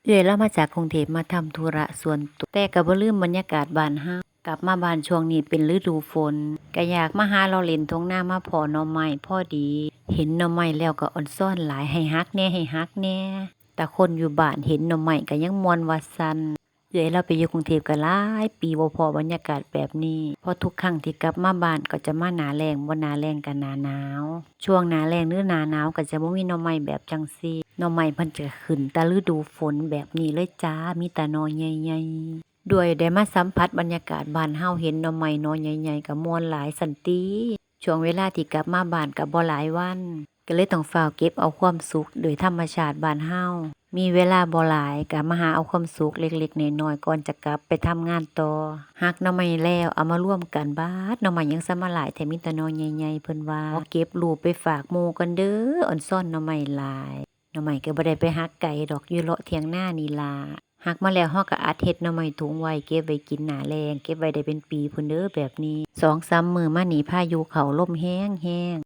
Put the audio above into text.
เรามาจากกรุงเทพมาทำธุระส่วนตัวแต่ก็บ่ลืมบรรยากาศบ้านเฮากลับมาบ้านช่วงนี้เป็นฤดูฝนก็อยากมาหาเลาะเล่นทุ่งนามาพ้อหน่อไม้พอดีเห็นหน่อไม้แล้วก็อ่อนซ้อนหลายให้ฮักแหน่ให้ฮักแหน่แต่คนอยู่บ้านเห็นหน่อไม้ก็ยังม่วนว่าซั่นเราไปอยู่กรุงเทพก็หลายปีบ่พ้อบรรยากาศแบบนี้เพราะทุกครั้งที่กลับมาบ้านก็จะมาหน้าแล้งบ่หน้าแล้งก็หน้าหนาวช่วงหน้าแล้งหรือหน้าหนาวก็จะบ่มีหน่อไม้แบบจั่งซี้ หน่อไม้เพิ่นจะขึ้นแต่ฤดูฝนแบบนี้เลยจ้ามีแต่หน่อใหญ่ๆด้วยได้มาสัมผัสบรรยากาศบ้านเฮาเห็นหน่อไม้หน่อใหญ่ๆก็ม่วนหลายซั้นติช่วงเวลาที่กลับมาบ้านก็บ่หลายวันก็เลยต้องฟ้าวเก็บเอาความสุขโดยธรรมชาติบ้านเฮามีเวลาบ่หลายก็มาหาเอาความสุขเล็กๆน้อยๆก่อนจะกลับไปทำงานต่อหักหน่อไม้แล้วเอามารวมกันบาดหน่อไม้ยังซะมาหลายแถมมีแต่หน่อใหญ่ๆเพิ่นว่าขอเก็บรูปไปฝากหมู่กันเด้ออ่อนซ้อนหน่อไม้หลาย หน่อไม้ก็บ่ได้ไปหักไกลดอกอยู่เลาะเถียงนานี่ล่ะหักมาแล้วเราก็อัดเฮ็ดหน่อไม้ถุงไว้เก็บไว้กินหน้าแล้งเก็บไว้ได้เป็นปีพู้นเด้อแบบนี้2-3มื้อมานี้พายุเข้าลมแรง